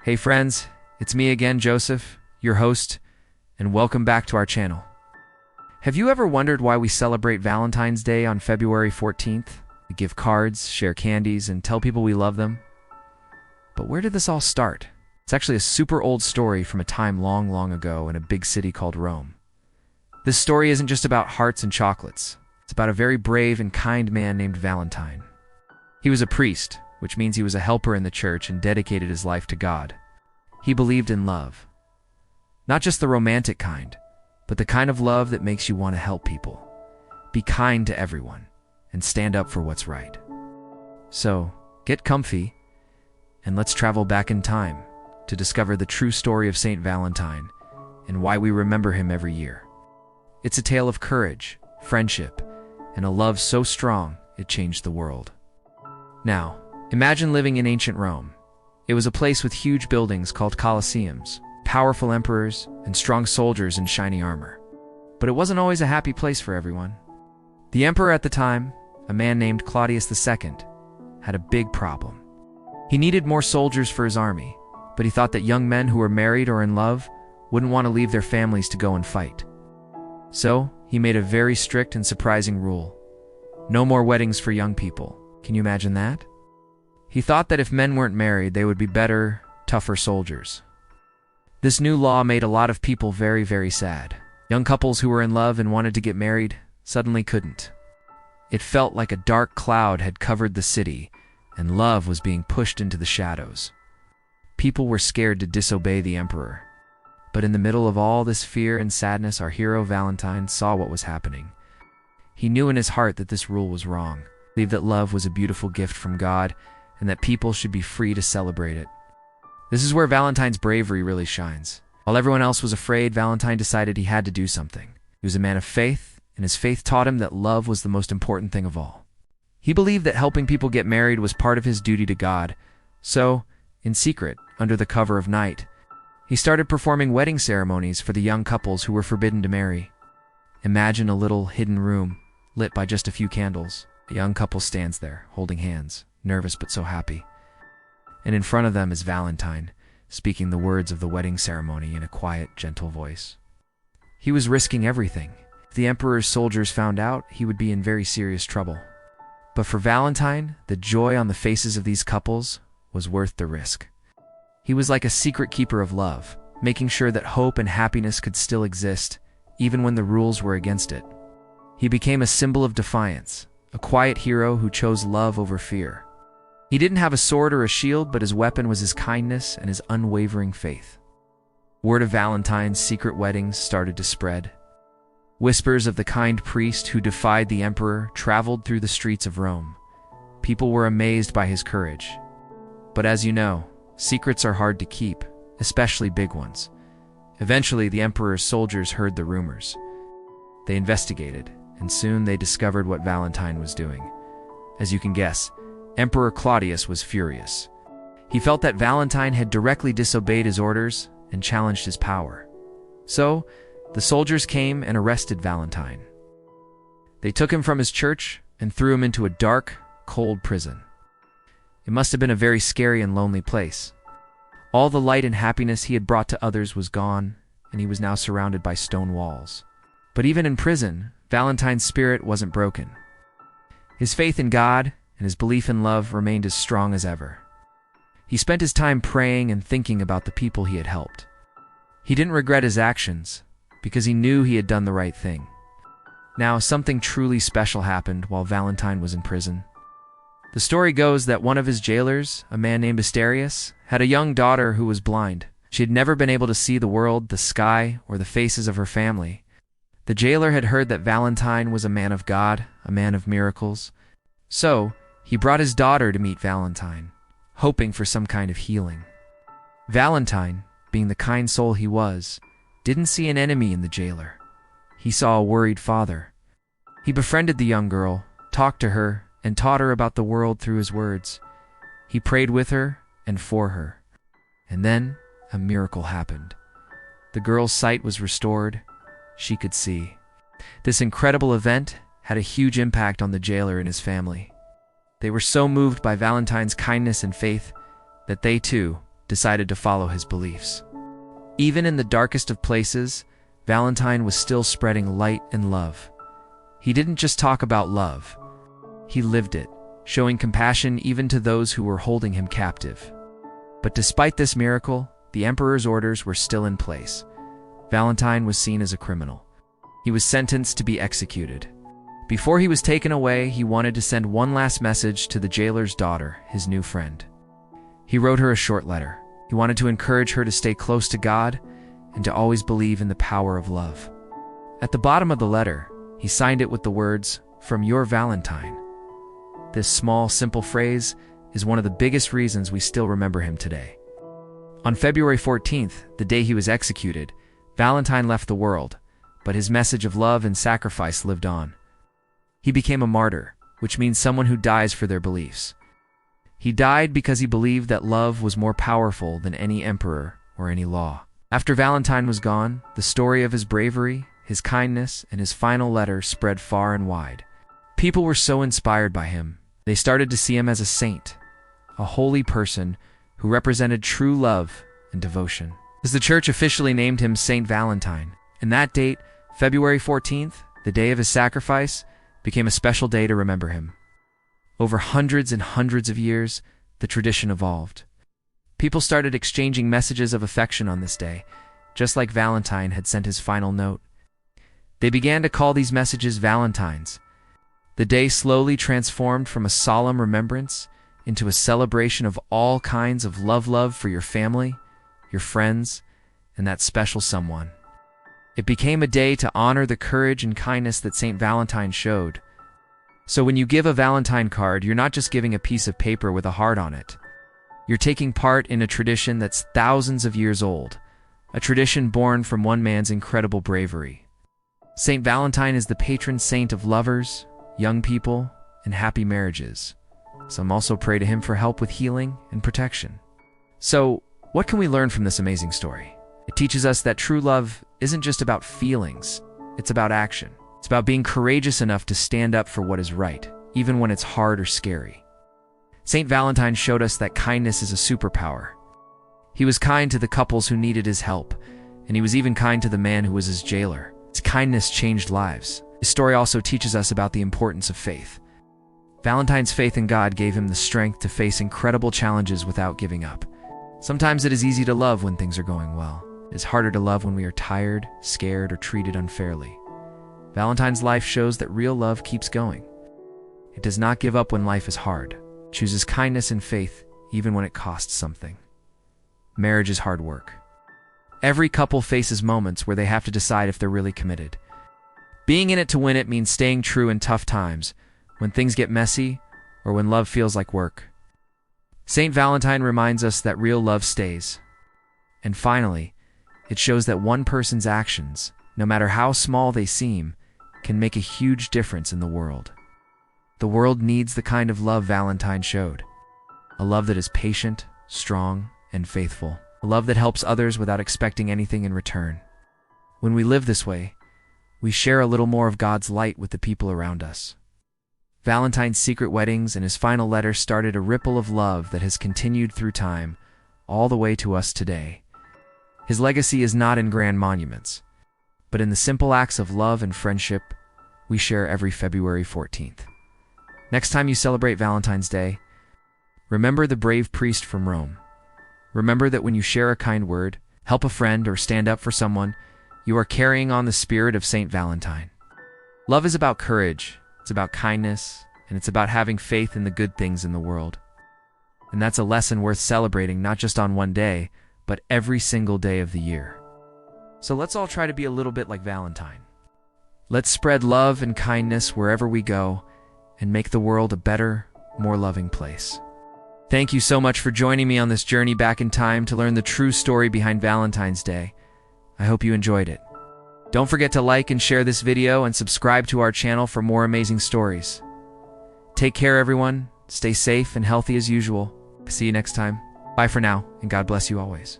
Hey friends, it's me again, Joseph, your host, and welcome back to our channel. Have you ever wondered why we celebrate Valentine's Day on February 14th? We give cards, share candies, and tell people we love them. But where did this all start? It's actually a super old story from a time long, long ago in a big city called Rome. This story isn't just about hearts and chocolates. It's about a very brave and kind man named Valentine. He was a priest, which means he was a helper in the church and dedicated his life to God. He believed in love. Not just the romantic kind, but the kind of love that makes you want to help people, be kind to everyone, and stand up for what's right. So, get comfy, and let's travel back in time to discover the true story of Saint Valentine and why we remember him every year. It's a tale of courage, friendship, and a love so strong it changed the world. Now, imagine living in ancient Rome. It was a place with huge buildings called colosseums, powerful emperors, and strong soldiers in shiny armor. But it wasn't always a happy place for everyone. The emperor at the time, a man named Claudius II, had a big problem. He needed more soldiers for his army, but he thought that young men who were married or in love wouldn't want to leave their families to go and fight. So, he made a very strict and surprising rule. No more weddings for young people. Can you imagine that? He thought that if men weren't married, they would be better, tougher soldiers. This new law made a lot of people very, very sad. Young couples who were in love and wanted to get married suddenly couldn't. It felt like a dark cloud had covered the city, and love was being pushed into the shadows. People were scared to disobey the emperor. But in the middle of all this fear and sadness, our hero Valentine saw what was happening. He knew in his heart that this rule was wrong. He believed that love was a beautiful gift from God, and that people should be free to celebrate it. This is where Valentine's bravery really shines. While everyone else was afraid, Valentine decided he had to do something. He was a man of faith, and his faith taught him that love was the most important thing of all. He believed that helping people get married was part of his duty to God, so, in secret, under the cover of night, he started performing wedding ceremonies for the young couples who were forbidden to marry. Imagine a little hidden room, lit by just a few candles. A young couple stands there, holding hands, nervous but so happy. And in front of them is Valentine, speaking the words of the wedding ceremony in a quiet, gentle voice. He was risking everything. If the emperor's soldiers found out, he would be in very serious trouble. But for Valentine, the joy on the faces of these couples was worth the risk. He was like a secret keeper of love, making sure that hope and happiness could still exist, even when the rules were against it. He became a symbol of defiance, a quiet hero who chose love over fear. He didn't have a sword or a shield, but his weapon was his kindness and his unwavering faith. Word of Valentine's secret weddings started to spread. Whispers of the kind priest who defied the emperor traveled through the streets of Rome. People were amazed by his courage. But as you know, secrets are hard to keep, especially big ones. Eventually, the emperor's soldiers heard the rumors. They investigated, and soon they discovered what Valentine was doing. As you can guess, Emperor Claudius was furious. He felt that Valentine had directly disobeyed his orders and challenged his power. So, the soldiers came and arrested Valentine. They took him from his church and threw him into a dark, cold prison. It must have been a very scary and lonely place. All the light and happiness he had brought to others was gone, and he was now surrounded by stone walls. But even in prison, Valentine's spirit wasn't broken. His faith in God and his belief in love remained as strong as ever. He spent his time praying and thinking about the people he had helped. He didn't regret his actions, because he knew he had done the right thing. Now, something truly special happened while Valentine was in prison. The story goes that one of his jailers, a man named Asterius, had a young daughter who was blind. She had never been able to see the world, the sky, or the faces of her family. The jailer had heard that Valentine was a man of God, a man of miracles. So, he brought his daughter to meet Valentine, hoping for some kind of healing. Valentine, being the kind soul he was, didn't see an enemy in the jailer. He saw a worried father. He befriended the young girl, talked to her, and taught her about the world through his words. He prayed with her and for her. And then a miracle happened. The girl's sight was restored. She could see. This incredible event had a huge impact on the jailer and his family. They were so moved by Valentine's kindness and faith that they too decided to follow his beliefs. Even in the darkest of places, Valentine was still spreading light and love. He didn't just talk about love. He lived it, showing compassion even to those who were holding him captive. But despite this miracle, the emperor's orders were still in place. Valentine was seen as a criminal. He was sentenced to be executed. Before he was taken away, he wanted to send one last message to the jailer's daughter, his new friend. He wrote her a short letter. He wanted to encourage her to stay close to God and to always believe in the power of love. At the bottom of the letter, he signed it with the words, "From your Valentine." This small, simple phrase is one of the biggest reasons we still remember him today. On February 14th, the day he was executed, Valentine left the world, but his message of love and sacrifice lived on. He became a martyr, which means someone who dies for their beliefs. He died because he believed that love was more powerful than any emperor or any law. After Valentine was gone, the story of his bravery, his kindness, and his final letter spread far and wide. People were so inspired by him, they started to see him as a saint, a holy person who represented true love and devotion. As the church officially named him Saint Valentine, and that date, February 14th, the day of his sacrifice, became a special day to remember him. Over hundreds and hundreds of years, the tradition evolved. People started exchanging messages of affection on this day, just like Valentine had sent his final note. They began to call these messages Valentines. The day slowly transformed from a solemn remembrance into a celebration of all kinds of love for your family, your friends, and that special someone. It became a day to honor the courage and kindness that Saint Valentine showed. So when you give a Valentine card, you're not just giving a piece of paper with a heart on it. You're taking part in a tradition that's thousands of years old, a tradition born from one man's incredible bravery. Saint Valentine is the patron saint of lovers, young people, and happy marriages. Some also pray to him for help with healing and protection. So, what can we learn from this amazing story? It teaches us that true love isn't just about feelings, it's about action. It's about being courageous enough to stand up for what is right, even when it's hard or scary. Saint Valentine showed us that kindness is a superpower. He was kind to the couples who needed his help, and he was even kind to the man who was his jailer. His kindness changed lives. His story also teaches us about the importance of faith. Valentine's faith in God gave him the strength to face incredible challenges without giving up. Sometimes it is easy to love when things are going well. It is harder to love when we are tired, scared, or treated unfairly. Valentine's life shows that real love keeps going. It does not give up when life is hard. It chooses kindness and faith even when it costs something. Marriage is hard work. Every couple faces moments where they have to decide if they're really committed. Being in it to win it means staying true in tough times, when things get messy, or when love feels like work. Saint Valentine reminds us that real love stays. And finally, it shows that one person's actions, no matter how small they seem, can make a huge difference in the world. The world needs the kind of love Valentine showed. A love that is patient, strong, and faithful. A love that helps others without expecting anything in return. When we live this way, we share a little more of God's light with the people around us. Valentine's secret weddings and his final letter started a ripple of love that has continued through time, all the way to us today. His legacy is not in grand monuments, but in the simple acts of love and friendship we share every February 14th. Next time you celebrate Valentine's Day, remember the brave priest from Rome. Remember that when you share a kind word, help a friend, or stand up for someone, you are carrying on the spirit of Saint Valentine. Love is about courage, it's about kindness, and it's about having faith in the good things in the world. And that's a lesson worth celebrating not just on one day, but every single day of the year. So let's all try to be a little bit like Valentine. Let's spread love and kindness wherever we go and make the world a better, more loving place. Thank you so much for joining me on this journey back in time to learn the true story behind Valentine's Day. I hope you enjoyed it. Don't forget to like and share this video and subscribe to our channel for more amazing stories. Take care, everyone. Stay safe and healthy as usual. See you next time. Bye for now, and God bless you always.